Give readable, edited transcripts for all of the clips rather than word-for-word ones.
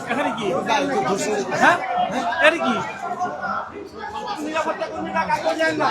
এখানে কি হ্যাঁ এটা কি নিরাপত্তা কর্মীরা কাগজ দেন না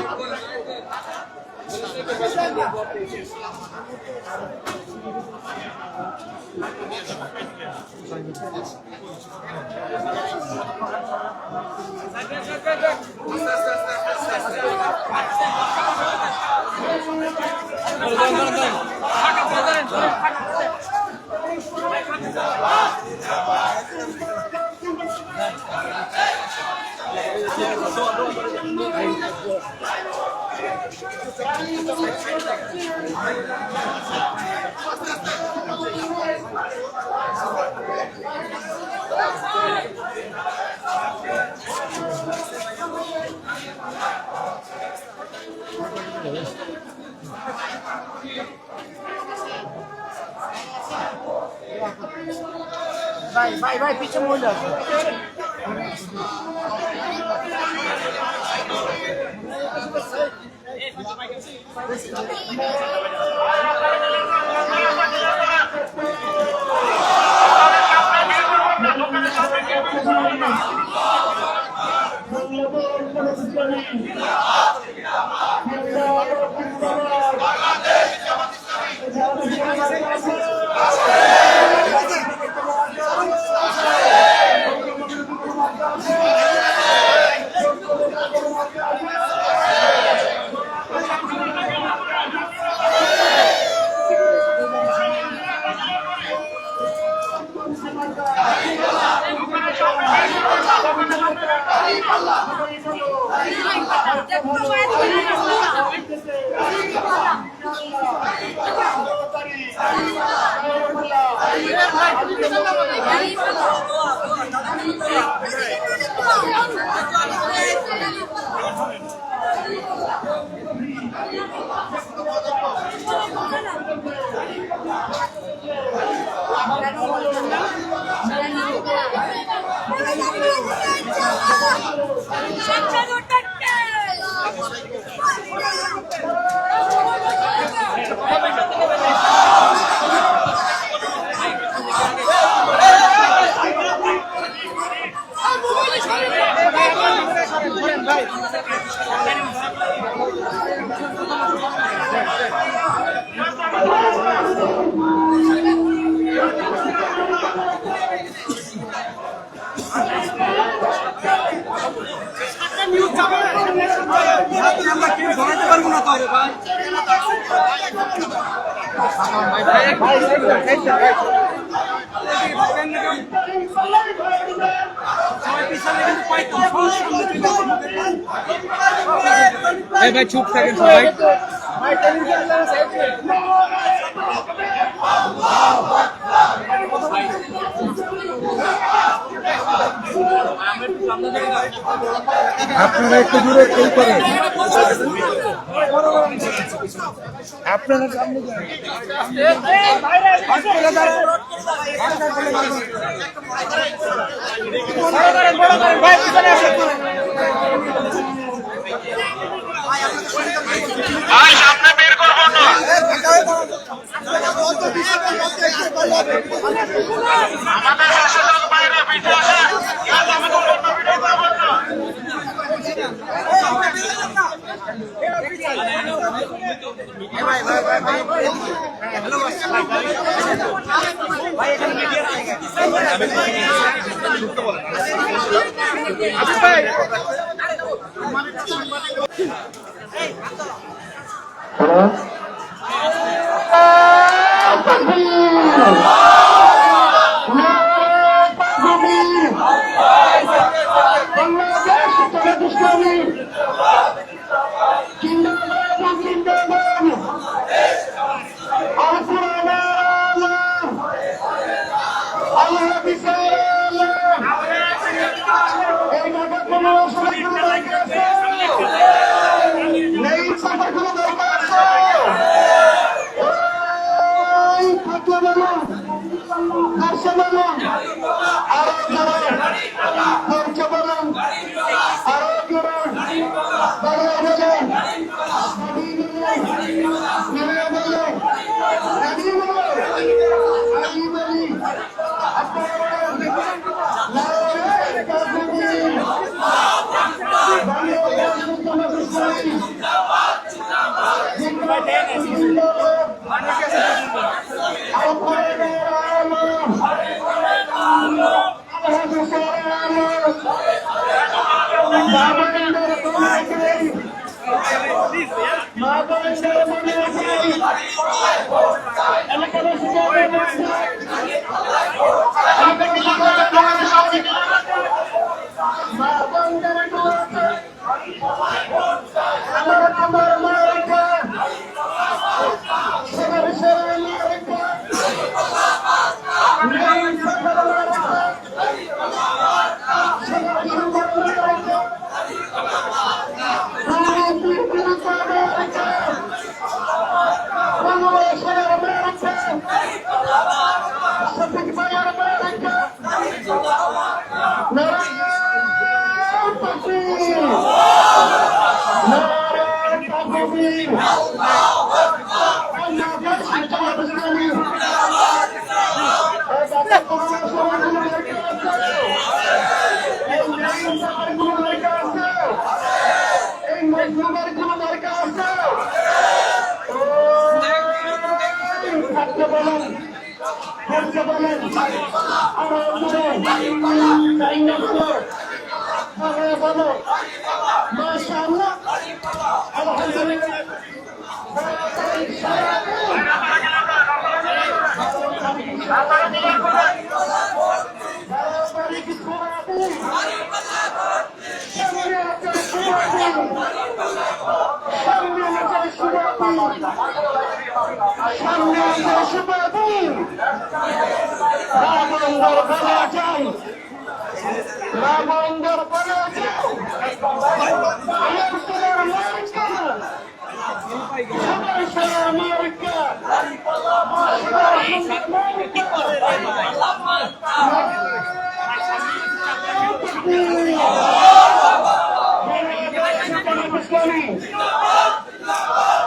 ভাই পিছে মহিলা আছে ভাই চুপ থাকেন সবাই। আপনারা একটু দূরে এই করেন, আপনারা সামনে সামনে বের করবো না। আমাদের শেষে লোক বাইরে পিঠে আসে, আমি তো ভিডিও করবো না।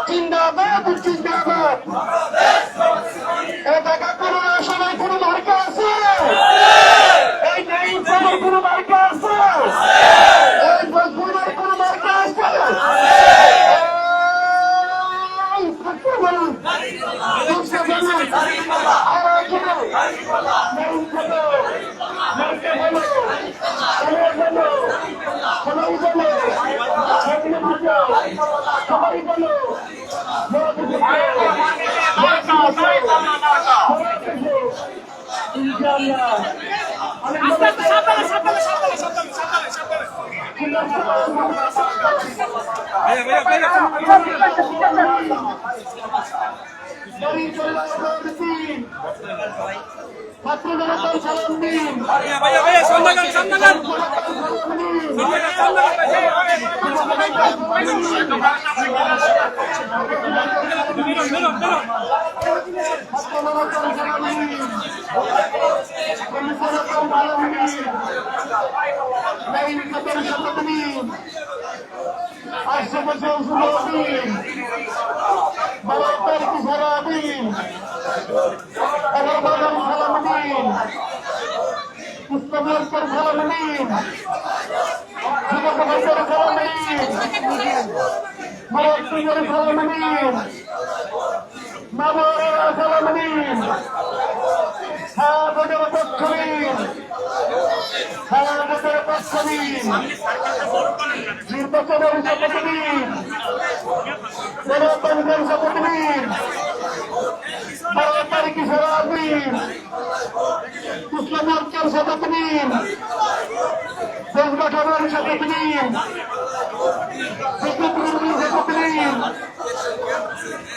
জিন্দাবাদ জিন্দাবাদ। দেখা কোনো সবাই কোনো মার্কা আছে, এই নেই কোনো মার্কা আছে, এই বজবুরের কোনো মার্কা আছে। সবাই বলো ভাইয়া ছাত্র জনতার সালাম দিন আশেপাশে দিন 12 তারিখ সারাদিন 11 বাজার সালাম দিন ইসলামের সালাম দিন যুবকদের সালাম দিন মারাত্মকের সালাম দিন নামারের সালাম দিন হাজারের পক্ষ দিন হাজারের পক্ষ দিন নির্বাচনের শপথ দিন গণতন্ত্রের শপথ দিন 12 তারিখে সারাদিন ইসলামের শপথ দিন দেশ গঠনের শপথ দিন শপথ দিন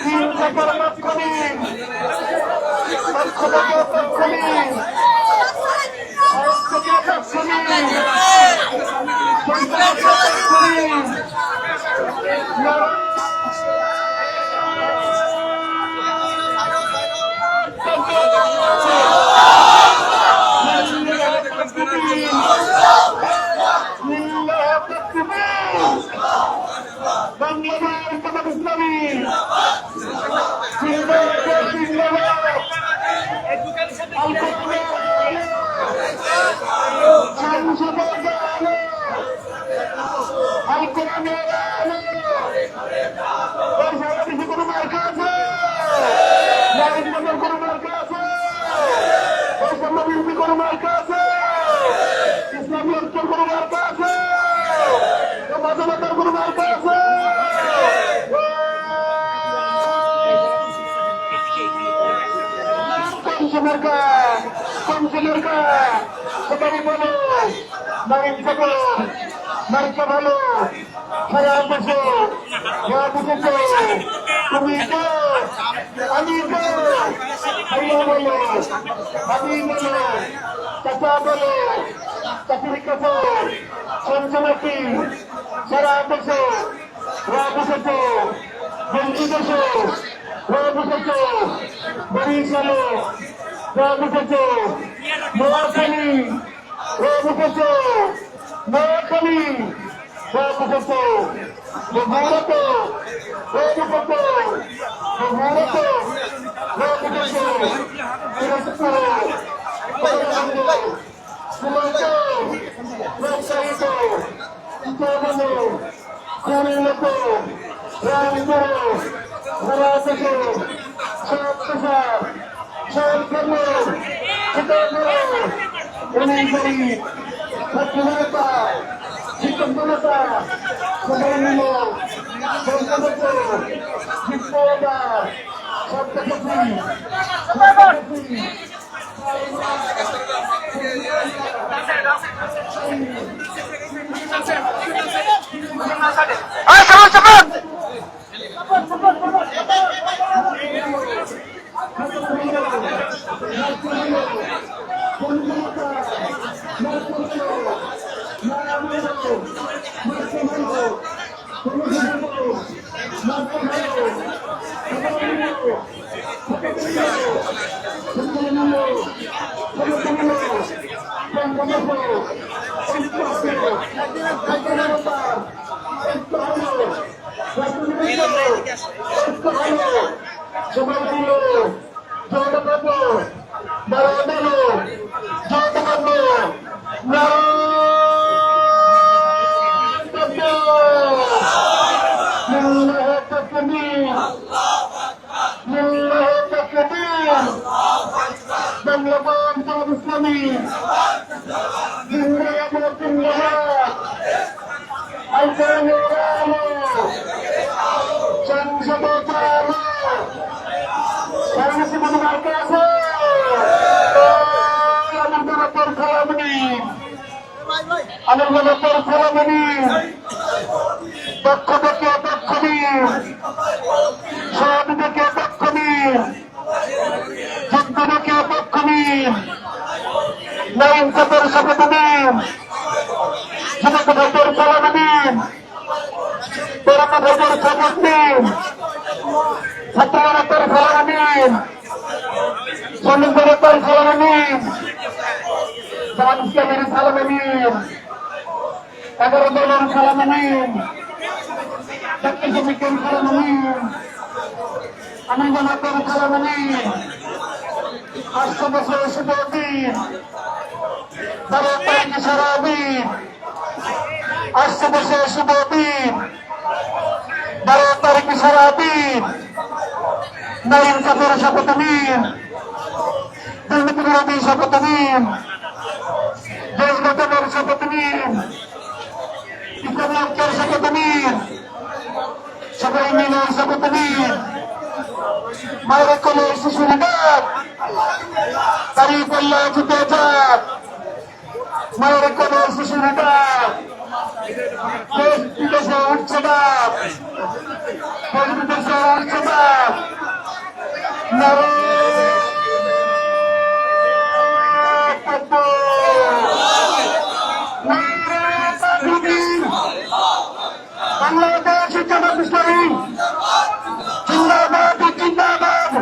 3 টাকার পক্ষ দিন পক্ষ থেকে পক্ষ দিন পক্ষ দিন পক্ষ দিন মার্কা ভালো খারাপ বসে তুমি তো আমি তো ভাইয়া বলো আমি বলো চাচা বলো চাকরি কাছে সঞ্চনাটি সারা বসে বসেছে বন্ধু বসে বসেছে বরিশালে বসেছে নোয়াখালী বসেছে নোয়াখালী বসেছে ভারত বসেছে ভারত বসেছে পক্ষ থেকে পক্ষ নিন, সহযোগীকে পক্ষ নিন, যোদ্ধাকে পক্ষ নিন, নাইন চাপের শপথ নিন, যুবক ভাইদের সালাম নিন, তরুণ ভাইদের শপথ নিন, ছাত্রদের সালাম নিন, শ্রমিকদের সালাম নিন, সমাজসেবীর সালাম নিন, 11 দলের সালাম নিন, চাকরি শ্রমিকের সালাম নিন, আমি জনতার সালাম নিন, 800 বছর শুভ দিন, 12 তারিখ সারা দিন, 800 বছর শুভ দিন, 12 তারিখ সারা দিন, নারীর চাপের শপথ নিন, দুর্নীতি বিরোধী শপথ নিন, দেশ গঠনের শপথ নিন, ইসলামী ঐক্যের শপথ নিন, সবাই মিলে শপথ নিন, মায়ের কোলে শিশুর ডাক, দাঁড়িয়ে পড়লে ছুটে যাক, মায়ের কোলে শিশুর ডাক, দেশ বিদেশে উঠছে ডাক, দেশ বিদেশে উঠছে ডাক, বাংলাদেশ জামাত ইসলামী জিন্দাবাদ জিন্দাবাদ।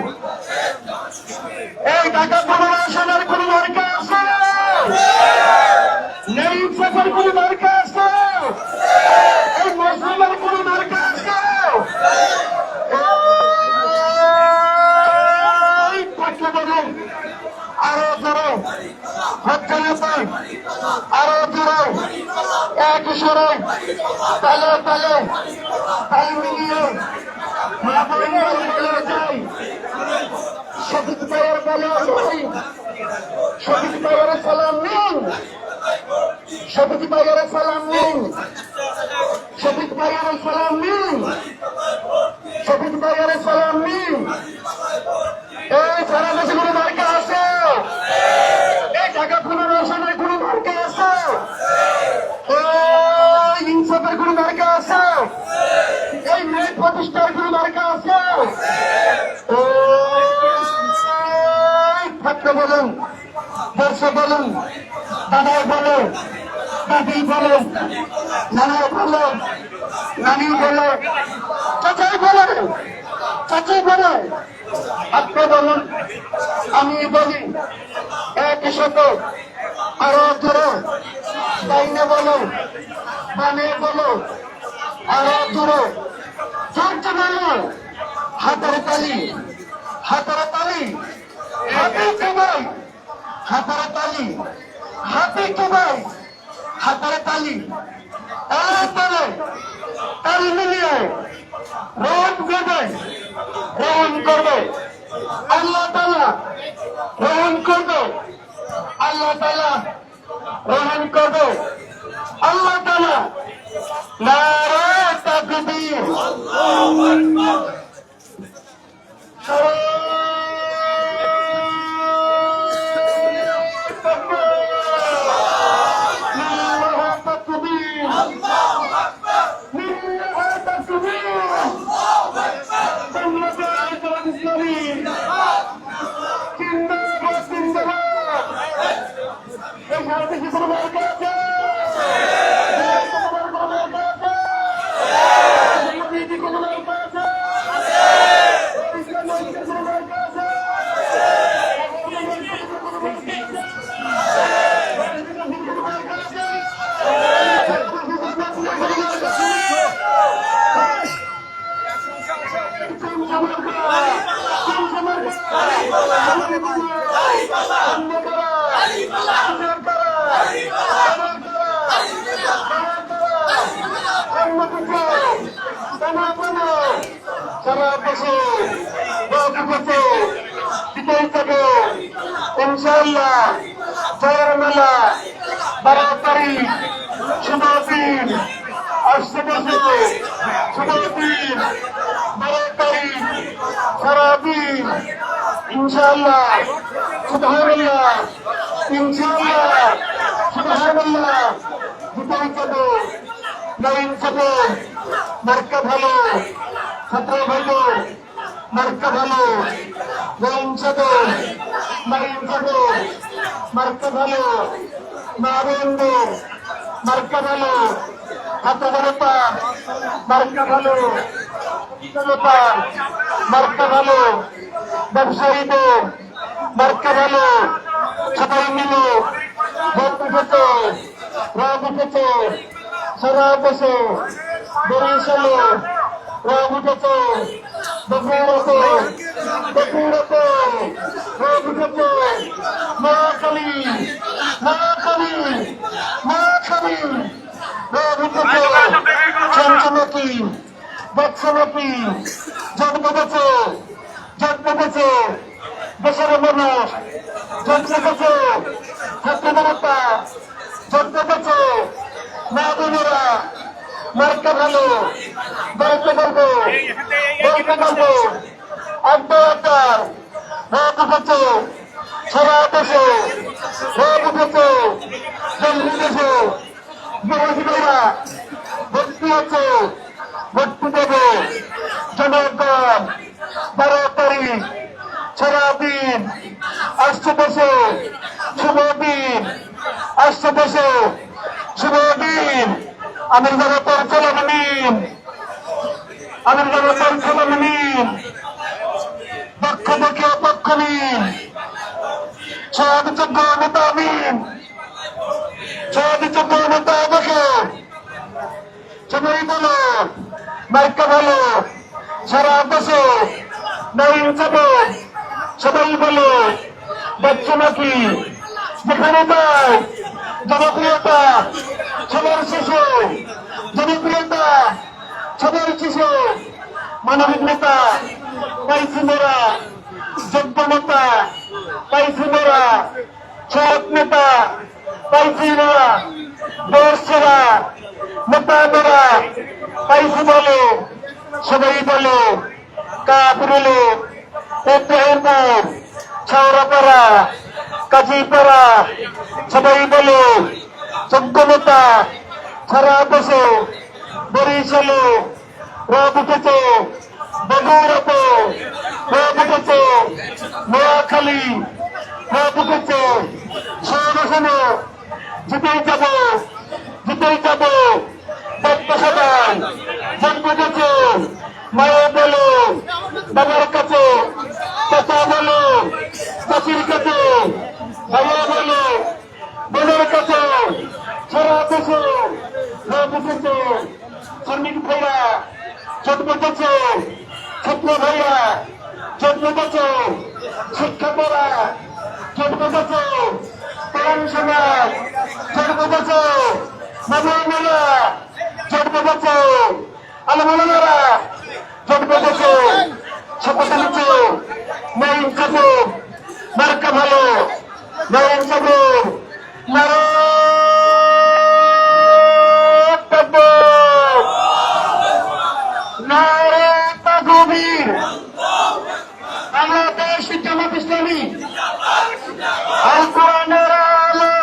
এই ঢাকা পুনর্বাসনের কোন মার্কা আছে? নেই সেফের কোন মার্কা আছে? এই মুসলিমের কোন মার্কা আছে? আরো জোরে হচ্ছে না তাই, আরো জোরে এক সরে তালে তালে তাল মিলিয়ে যাই, শফিক ভাইয়ের বলে যাই, শফিক ভাইয়ের সালাম নিন, শফিক ভাইয়ের সালাম নিন, শফিক ভাইয়ের সালাম নিন, শফিক ভাইয়ের সালাম নিন। এই সারা দেশে কোনো মার্কা আছে? এই ঢাকা পুনর্বাসনের কোনো মার্কা আছে? এই ইনসাফের কোনো মার্কা আছে? এই ন্যায় প্রতিষ্ঠার কোনো মার্কা আছে? থাকতে বলুন, দর্শক বলুন, দাদাই বলো, দাদি বলো, নানাই বলো, নানি বলো, চাচাই বলে, চাচি বলে, আপনি বলুন, আমি বলি, এক শত আরো জোরে ডাইনে বলো, বামে বলো, আরো জোরে জোরছে বলো, হাতের তালি, হাতের তালি, হাতে কেবাই, হাতের তালি, হাতে কেবাই, হাতের তালি, তালে তালি মিলিয়ে রোহন করবে, রোহন করবে, আল্লাহ তাআলা রোহন করবে, আল্লাহ তাআলা রোহন করবে, আল্লাহ তাআলা। নারে তাকবীর, আল্লাহু আকবার। ইনশাআল্লাহ জয়ের মেলা 12 তারিখ শুভ দিন, আসছে বছর শুভ দিন, 12 তারিখ সারা দিন ইনশাআল্লাহ। সুবহানাল্লাহ, ইনশাআল্লাহ, সুবহানাল্লাহ। জিতাই যাবো, নাইন যাবো, মার্কা ভালো, ছাত্র ভালো, মার্কা ভালো, লাইন চাদর, লাইন চাদর, মার্কা ভালো, মা বোনদের মার্কা ভালো, ছাত্র জনতা মার্কা ভালো, জনতা মার্কা ভালো, ব্যবসায়ীদের মার্কা ভালো, সবাই মিলে ভোট উঠেছে, রাগ উঠেছে, সারা দেশে বরিশালে রাগ উঠেছে, বগুড়াতে বগুড়াতে রাগ উঠেছে, নোয়াখালী নোয়াখালী নোয়াখালী রাগ উঠেছে, চঞ্চনাকি বৎসনাকি জন্মেছে জন্মেছে দেশের মানুষ, জন্মেছে ছাত্র জনতা, জন্মেছে মা বোনেরা, মার্কা ভালো, বলতে বলবো বলতে বলবো আড্ডা আড্ডার রাগ উঠেছে, সারা দেশে রাগ উঠেছে, জন্মেছে বিরোধীরা ভর্তি আছে, ভর্তি দেবে জনগণ 12 তারিখ সারাদিন আসছে দেশে শুভ দিন, আসছে দেশে শুভ দিন, আমির জনতার চলন নিন, আমির জনতার চলন নিন, পক্ষ থেকে পক্ষ নিন, সহযোগ্য নেতা নিন, সহযোগ্য নেতা দেখে সবাই বলো মার্কা ভালো, সারা দেশে নাইন চাদর, সবাই বলো দেখছো নাকি, যেখানে তাই জনপ্রিয়তা সবার শিশু, জনপ্রিয়তা সবার শিশু, মানবিক নেতা পাইছি মোরা, যোগ্য নেতা পাইছি মোরা, সৎ নেতা পাইছি মোরা, দেশ সেরা নেতা মোরা পাইছি বলে, সবাই বলে কাপুরুলে ইব্রাহিমপুর ছাওড়াপাড়া কাজীপাড়া, সবাই বলে যোগ্য নেতা সারা দেশে বরিশালে রাগ উঠেছে, বগুড়াতে রাগ উঠেছে, নোয়াখালী রাগ উঠেছে, সৌরসেনে জিতেই যাব জিতেই যাব, সবাই জন্মেছে মায়ের বলো, বাবার কাছে চাচা বলো, চাচির কাছে ভাইয়া বলো, বোনের কাছে, সারা দেশে রাগ উঠেছে, শ্রমিক ভাইয়া জন্মেছে, ছাত্র ভাইয়া জন্মেছে, শিক্ষকরা জন্মেছে, তরুণ সমাজ জন্মেছে, মামলারা জন্মেছে, আলমারা জন্মেছে, শপথ নিচ্ছে নাইন চাদর, মার্কা ভালো, নাইন চাদর, নারে তাকবীর, বাংলাদেশ জামাত ইসলামী, আল কোরআনের আলো,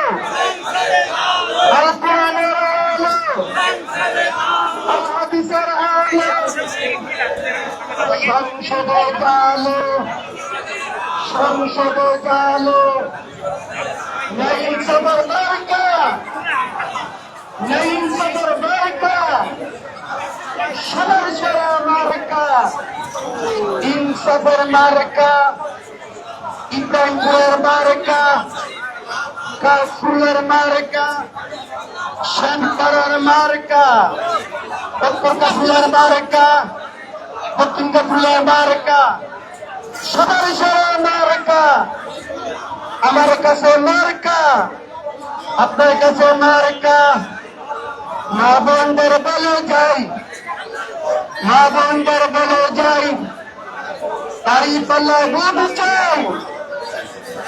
আল কোরআনের আলো, আল হাদিসের আলো, সংসদে জানো, সংসদে জানো, নাইন চাদর মার্কা, নাইন চাদর মার্কা, সবার সেরা মার্কা, ইনসাফের মার্কা, ইব্রাহিমপুরের মার্কা, কাশফুলের মার্কা, শ্যামপাড়ার মার্কা, উত্তর কাশফুলের মার্কা, দক্ষিণ কাশফুলের মার্কা, সবার সেরা মার্কা, আমার কাছে মার্কা, আপনার কাছে মার্কা, মা বোনদের বলে যাই, মা বোনদের বলে যাই, তারি পাল্লায় ভোট চাই,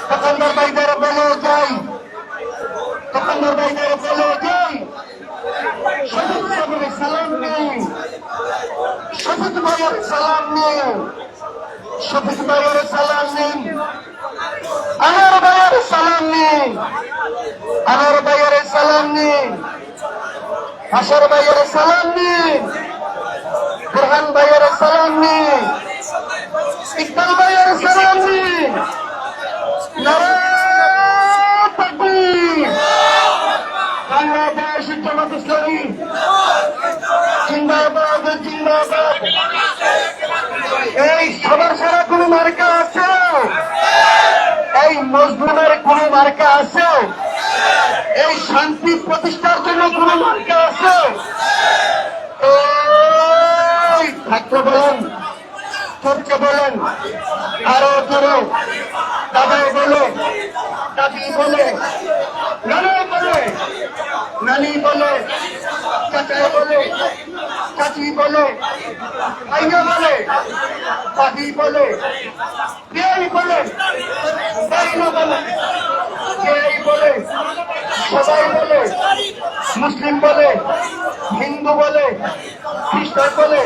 দোকানদার ভাইদের বলে যাই, দোকানদার ভাইদের বলে যাই, শহীদ সাহেবের সালাম নেই, শহীদ ভাইয়ের সালাম নেই, শহীদ ভাইয়ের সালাম নেই, আমার ভাইয়ের সালাম নেই, আমার ভাইয়ের সালাম নেই, আশার ভাইয়ের সালাম নেই, বুরহান ভাইয়ের সালাম নিন, ইকবাল ভাইয়ের সালাম নিন। নারায়ে তাকবীর। বাংলাদেশ জামাত ইসলামী জিন্দাবাদ জিন্দাবাদ। এই সবার সারা কোন মার্কা আছে? এই মজলুমের কোন মার্কা আছে? এই শান্তি প্রতিষ্ঠার জন্য কোন মার্কা আছে? থাকতে বলেন, করতে বলেন, আরো জোরে দাদাই বলে, দাদি বলে, নানা বলে, নানি বলে, চাচাই বলে, চাচি বলে, ভাইয়া বলে, পাখি বলে, পেয়াই বলে, বাইনা বলে, পেয়াই বলে, সবাই বলে, মুসলিম বলে, হিন্দু বলে, খ্রিস্টান বলে,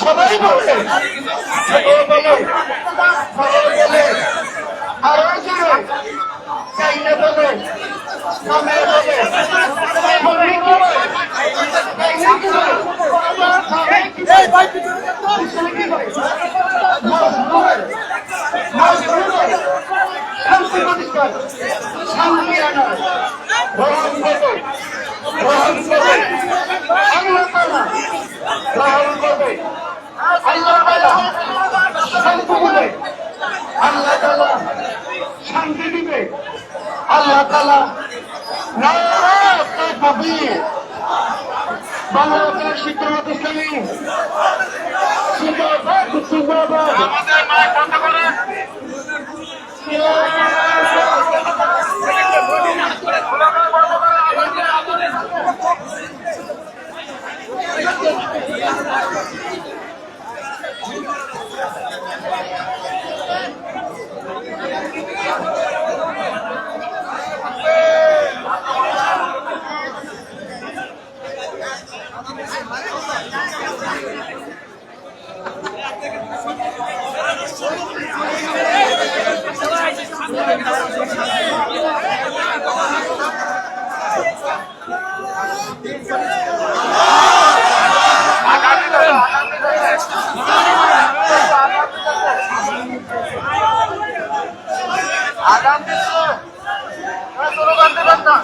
সবাই বলে, ছোট বলে, বড় বলে, আরো জোরে চাইনা বলে, সামনে বলে, মন্দির বলে, চাইনা কি বলে, মুসলিম কি বলে, শান্তি প্রতিষ্ঠা, শান্তি আনা, গ্রহণ করবে, গ্রহণ করবে, আল্লাহ তাআলা গ্রহণ করবে, আল্লাহ তাআলা শান্তি দিবে, আল্লাহ তাআলা শান্তি দিবে, আল্লাহ তাআলা নারায়ে তাকবীর। বাংলাদেশ জামাত ইসলামী জিন্দাবাদ জিন্দাবাদ। আমাদের মাইক বন্ধ করে আগাম দিচ্ছে স্লোগান দেবেন না।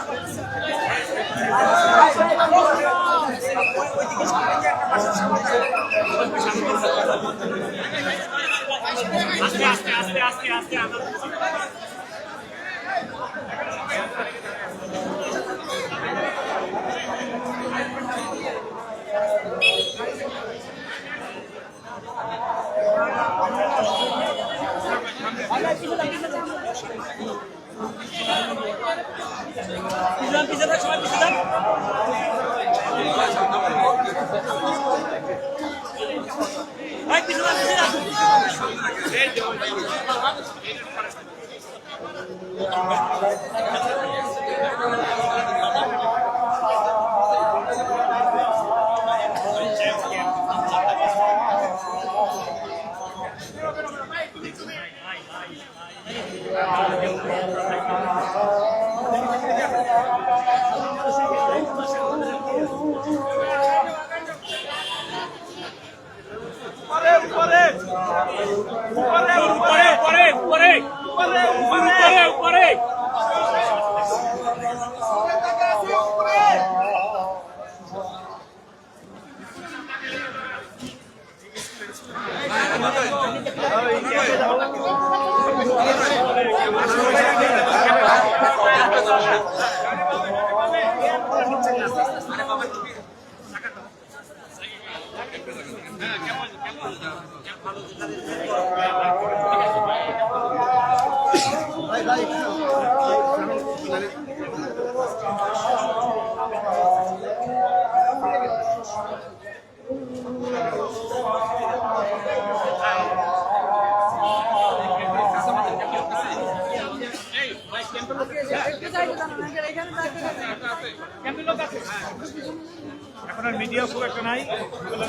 এখন আর মিডিয়া খুব একটা নাই,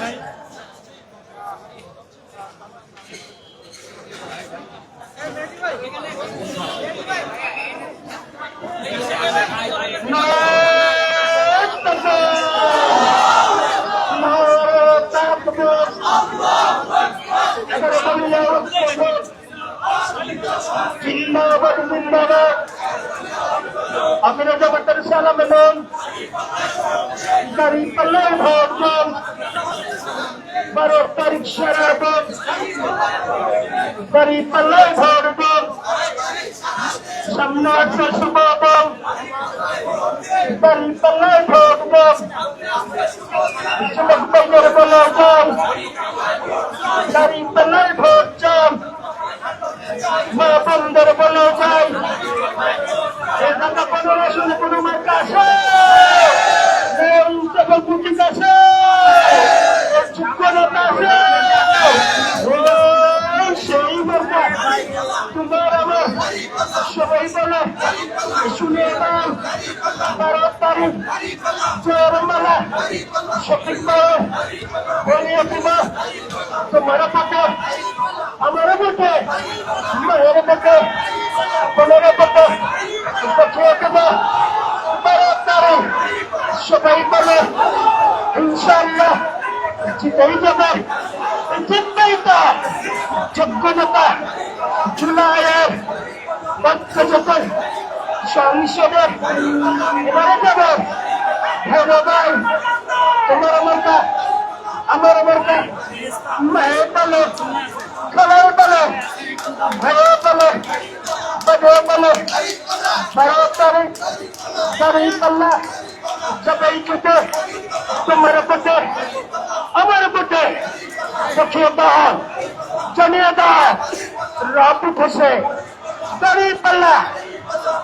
নাই। নারায়ে তাকবীর। জিন্দাবাদ জিন্দাবাদ। আপনারা জবাবদারি সালাম এলেন দাঁড়িয়ে পাল্লায় ভোট দেন 12 তারিখ সারা দিন দাঁড়িয়ে পাল্লায় ভোট দেন সামনে আছে শুভ দিন দাঁড়িয়ে পাল্লায় ভোট দেন যুবক ভাইদের বলে যান দাঁড়িয়ে পাল্লায় ভোট চান মা বন্ধের বলে যাই কোনো আসলে কোনো মার্কা আছে বুটিক আছে যোগ্যতা আছে সেই মার্কা তোমার আমার সবাই বলে শুনে দাম 12 তারিখ জয়মালা সঠিক বলিয়ে দিবা তোমার পথে আমার পথে মায়ের পথে বোনের পথে দেখিয়ে দেবো 12 তারিখ সবাই বলে ইনশাআল্লাহ জিতেই যাবে জিতবেই তো যোগ্যতা জুলাইয়ের বাচ্চাদের সংসদে এবারে যাবে ভাই তোমার আমার মায়ের বলে খেলার বলে ভাইয়ের বলে বাজে বলে 12 তারিখ দাঁড়িয়ে পাল্লা সবাই কেটে তোমার পথে আমার পথে দেখিয়ে দাও জানিয়ে দাও রাত উঠেছে দাঁড়িয়ে পাল্লা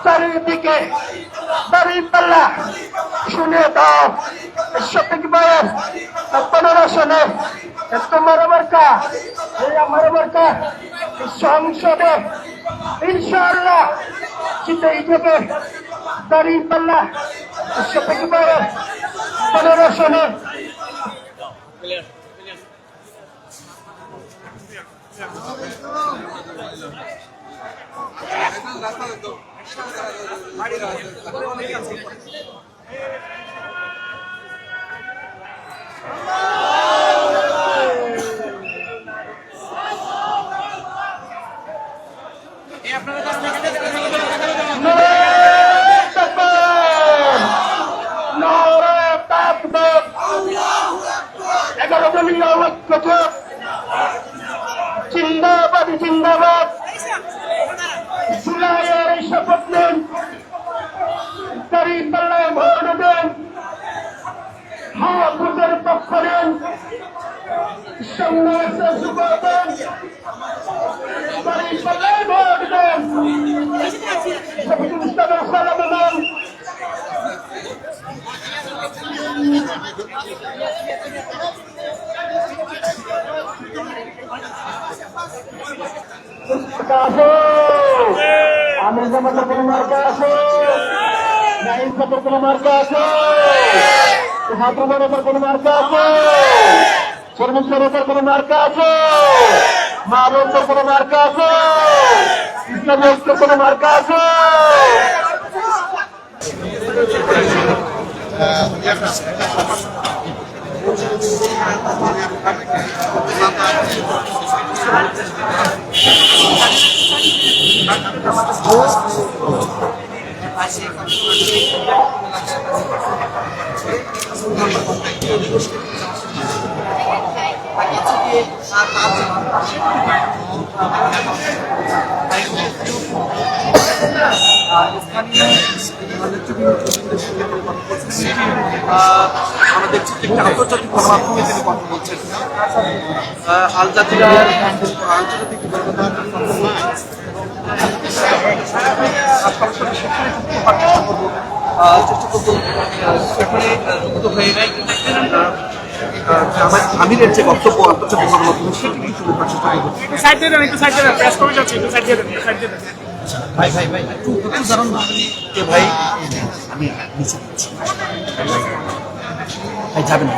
চারিদিকে দাঁড়িয়ে পাল্লা শুনে দাও সঠিক বয়স 15 সনে তোমার মার্কা এই আমার মার্কা সংসদে ইনশাআল্লাহ জিতেই যাবে দাঁড়িয়ে পাল্লা সঠিক বয়স 15 সনে জিন্দাবাদ জিন্দাবাদ জুলাইয়ের শপথ নেন দাঁড়িয়ে পাল্লায় ভোট দেন ভোটের পক্ষ নেন সামনে আছে শুভ দেন দাঁড়িয়ে পাল্লায় ভোট দেন সালাম দেন আমি জামাতে কোনো মার্কা আছে নাইন সাথে কোনো মার্কা আছে হাতুমের ওপর কোনো মার্কা আছে শর্মিষ্ঠের ওপর কোনো মার্কা আছে মা বোনদের কোনো মার্কা আছে ইসলামী ঐক্যের কোনো মার্কা আছে আমরা দেখছি যে একটা আন্তর্জাতিক গণমাধ্যমে তিনি কথা বলছেন আল জাজিরা আন্তর্জাতিক চেষ্টা করবো সেখানে যুক্ত হয়ে আমিরের যে বক্তব্য আন্তর্জাতিক গণমাধ্যমে সেটি একটু বোঝার চেষ্টা করবো। ভাই একটু জানান না যে ভাই আমি নিচে দিচ্ছি ভাই যাবেন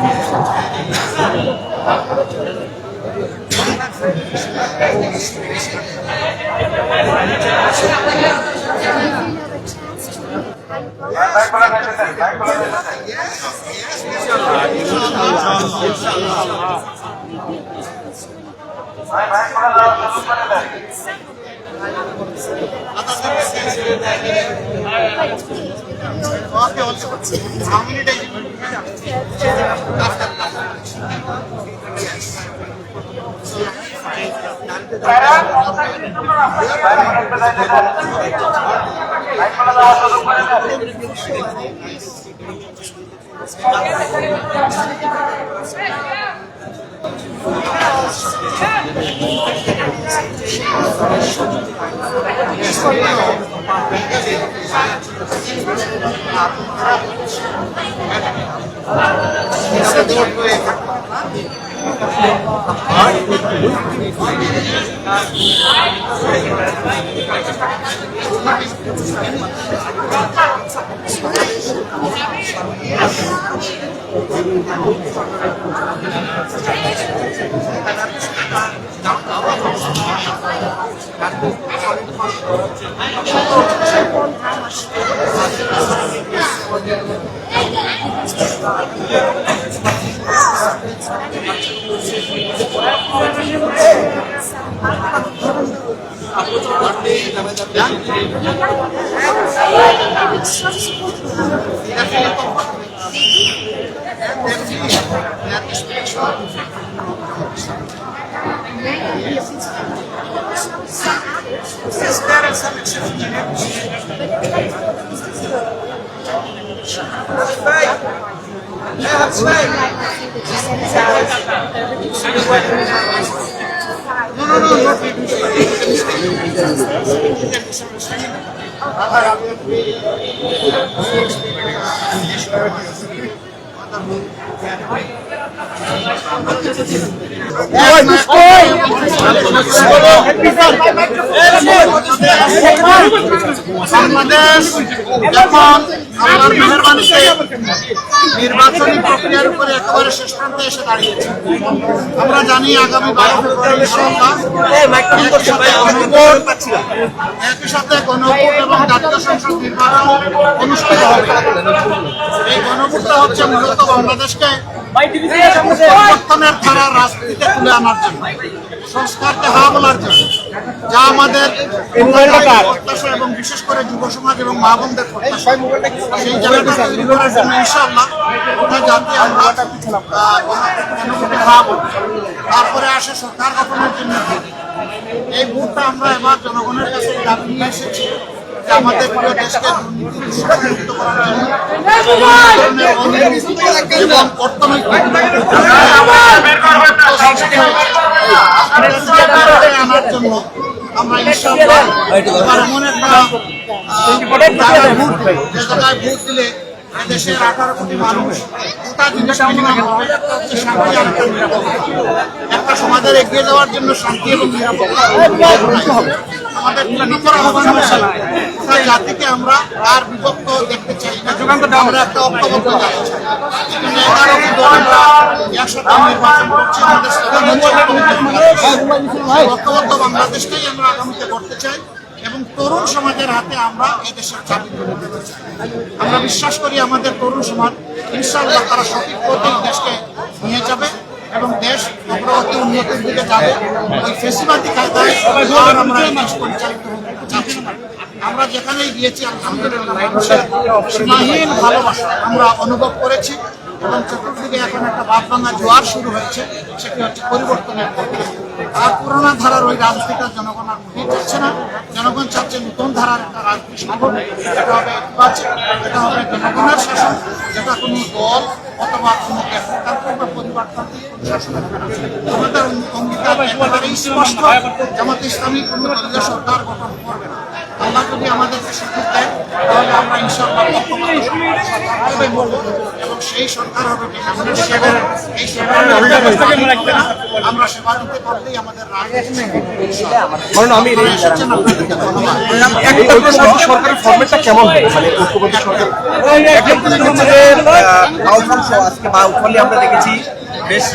বাংলাদেশ এখন আল্লাহর মেহেরবানিতে নির্বাচনী প্রক্রিয়ার উপরে একেবারে শেষ প্রান্তে এসে দাঁড়িয়েছে। আমরা জানি আগামী 12 ফেব্রুয়ারি ইনশাআল্লাহ একই সাথে গণভোট এবং জাতীয় সংসদ নির্বাচন অনুষ্ঠিত হবে। এই গণভোটটা হচ্ছে মূলত বাংলাদেশকে পরিবর্তনের ধারা রাজনীতিতে তুলে আনার জন্য, সংস্কারকে হা বলার জন্য, যা আমাদের প্রত্যাশা এবং বিশেষ করে যুব সমাজ এবং মা বোনদের প্রত্যাশা, সেই জায়গাটা তৈরি করার জন্য ইনশাআল্লাহ গোটা জাতি আমরা গণভোটে হা বলব। তারপরে আসে সরকার গঠনের জন্য ভোট। এই ভোটটা আমরা এবার জনগণের কাছে দাবি নিয়ে এসেছি যে আমাদের প্রিয় দেশকে দুর্নীতিমুক্ত করার জন্য এবং অর্থনৈতিক আনার জন্য আমরা ইনশাআল্লাহ এমন একটা জায়গায় ভোট দিলে দেশের 18 কোটি মানুষ গোটা জিনিস একটা সমাজের এগিয়ে যাওয়ার জন্য শান্তি এবং নিরাপত্তা আমাদের নিকট আহ্বান হচ্ছে জাতিকে আমরা আর বিভক্ত দেখতে চাই না। আমরা একটা ঐক্যবদ্ধ জাতি চাই। 11টি দল আমরা একসাথে নির্বাচন করছি। আমাদের স্লোগান হচ্ছে ঐক্যবদ্ধ বাংলাদেশকেই আমরা আগামীতে করতে চাই এবং তরুণ সমাজের হাতে আমরা এই দেশের চাবি তুলে দিতে চাই। আমরা বিশ্বাস করি আমাদের তরুণ সমাজ ইনশাআল্লাহ তারা সঠিক পথে দেশকে নিয়ে যাবে এবং দেশ অগ্রগতি উন্নতির দিকে যাবে। ওই ফেসিবাদী কায়দায় আমরা দেশ পরিচালিত চাচ্ছি না। আমরা যেখানেই গিয়েছি আলহামদুলিল্লাহ মানুষের সীমাহীন ভালোবাসা আমরা অনুভব করেছি এবং চতুর্দিকে এখন একটা ভাবভাঙা জোয়ার শুরু হয়েছে, সেটি হচ্ছে পরিবর্তনের পথে। আর পুরোনো ধারার ওই রাজনীতিটা জনগণ আর নিতে চাচ্ছে না। জনগণ চাচ্ছে নতুন ধারার একটা রাজনীতি সংগঠন, এটা হবে নির্বাচন, এটা হবে জনগণের শাসন, যেটা কোনো দল অথবা কোনো ব্যক্তিতান্ত্রিক বা পরিবারতান্ত্রিক শাসন হবে না। আমাদের অঙ্গীকার একেবারেই স্পষ্ট, জামাত ইসলামী কোনো দলীয় সরকার গঠন করবে না। আল্লাহ যদি আমাদেরকে সুযোগ দেয় তাহলে আমরা ইনশাআল্লাহ সরকার বলব এবং সেই সরকার হবে এই আমরা সেবা দিতে পারলেই আমাদের সরকারের ফরম্যাটটা কেমন হবে, মানে ঐক্যবদ্ধ সরকার আজকে বা ফলে আমরা দেখেছি বেশ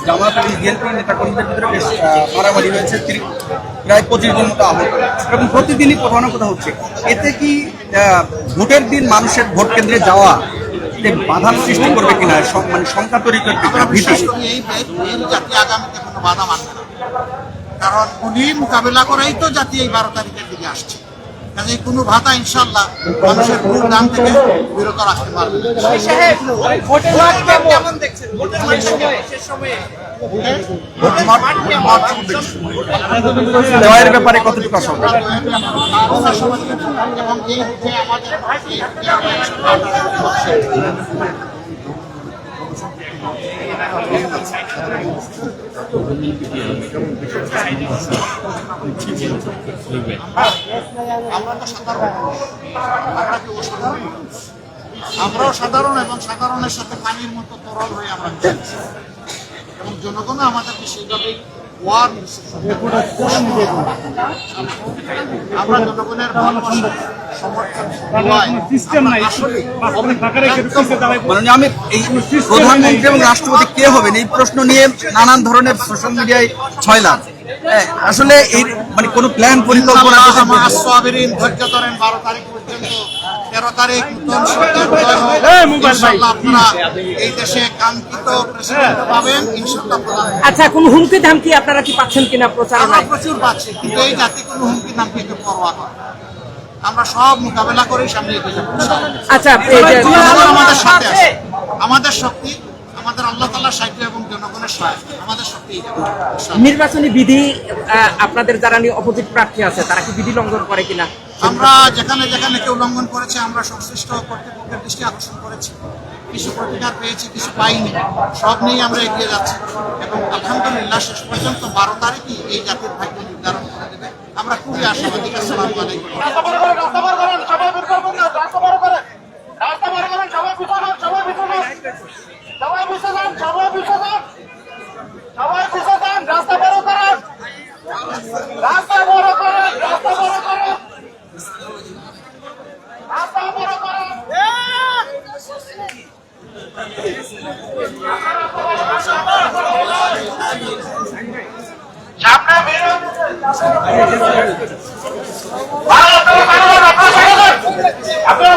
জামাত এবং বিএনপি নেতাকর্মীদের ভিতরে বেশ মারামারি হয়েছে, প্রায় 25 জন মতো আহত এবং প্রতিদিনই কোথাও না কোথাও হচ্ছে। এতে কি ভোটের দিন মানুষের ভোট কেন্দ্রে যাওয়া বাধার সৃষ্টি করবে কিনা, মানে শঙ্কা তৈরি করবে কিনা, ভীতি? এই জাতি আগামীতে কোনো বাধা মানবে না, কারণ উনি মোকাবেলা করেই তো জাতি এই 12 তারিখের দিকে আসছে। কাজে কোনো ভাতা ইনশাল্লাহ মানুষের ভোট দান থেকে বিরত রাখতে পারবে। জয়ের ব্যাপারে কতটুকু আশা? এবং এই যে আমাদের আমরা তো সাধারণ, আমরাও সাধারণ এবং সাধারণের সাথে পানির মতো তরল হয়ে আমরা চলছি। এবং জনগণও আমাদেরকে সেইভাবেই ওয়ার আমরা জনগণের ভালোবাসা সমর্থন মানে আমি এই প্রধানমন্ত্রী এবং রাষ্ট্রপতি কে হবেন এই প্রশ্ন নিয়ে নানান ধরনের সোশ্যাল মিডিয়ায় ছয়লাভ। আসলে এই মানে কোনো প্ল্যান পরিকল্পনা ধৈর্য ধরেন 12 তারিখ পর্যন্ত। 13 তারিখ নতুন সরকার ইনশাআল্লাহ আপনারা এই দেশে কাঙ্ক্ষিত প্রেসিডেন্ট পাবেন ইনশাআল্লাহ। আচ্ছা, কোন হুমকি ধামকি আপনারা কি পাচ্ছেন কিনা আমরা প্রচারণায়? প্রচুর পাচ্ছি, কিন্তু এই জাতি কোনো হুমকি ধামকিকে পরোয়া করে না। আমরা সব মোকাবেলা করেই সামনে এগিয়ে যাবো। আচ্ছা, এই যে আমাদের সাথে আছে, আমাদের শক্তি আমাদের আল্লাহ তাআলার সাহায্য এবং জনগণের সহায়তা, আমাদের শক্তি। নির্বাচনী বিধি আপনাদের যারা অপোজিট প্রার্থী আছে তারা কি বিধি লঙ্ঘন করে কিনা? আমরা যেখানে যেখানে কেউ লঙ্ঘন করেছে আমরা সংশ্লিষ্ট কর্তৃপক্ষের দৃষ্টি আকর্ষণ করেছি। কিছু প্রতিকার পেয়েছি, কিছু পাইনি, সব নিয়ে আমরা এগিয়ে যাচ্ছি এবং আলহামদুলিল্লাহ শেষ পর্যন্ত 12 তারিখই এই জাতির ভাগ্য নির্ধারণ করে দেবে। আমরা খুবই আশাবাদী। আসসালামু আলাইকুম। সামনে বেরোন আপনারা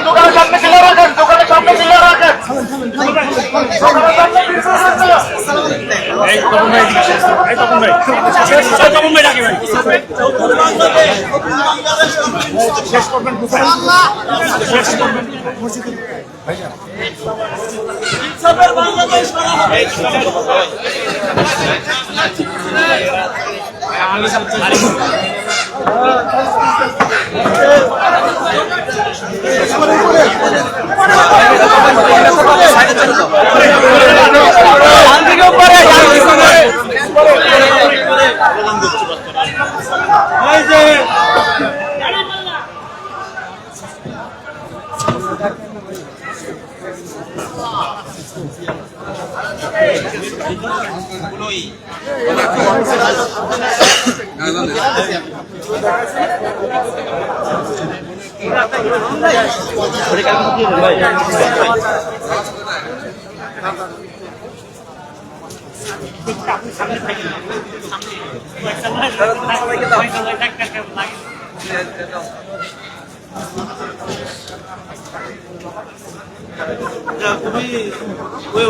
দোকানের সামনে ক্লিয়ার রাখেন, দোকানের সামনে ক্লিয়ার রাখেন। শেষ করবেন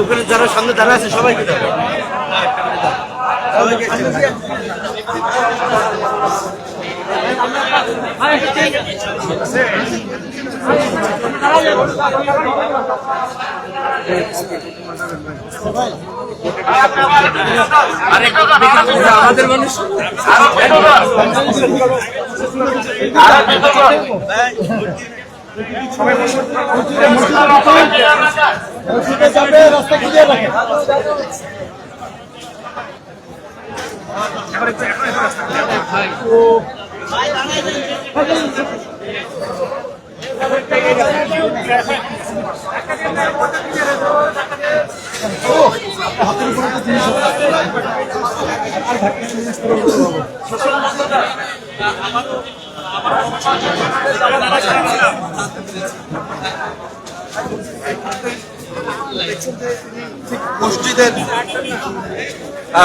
ওখানে যারা সামনে দাঁড়া আছে সবাইকে আমাদের মানুষ রাস্তা ক্লিয়ার রাখেন।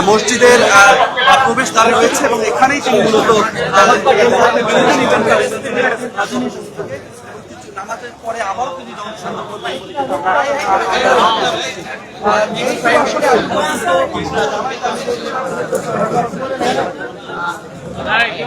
মসজিদের প্রবেশ দ্বারে রয়েছে এবং এখানেই তিনি মূলত পরে আবারও তিনি জনসংযোগ করবেন Hey,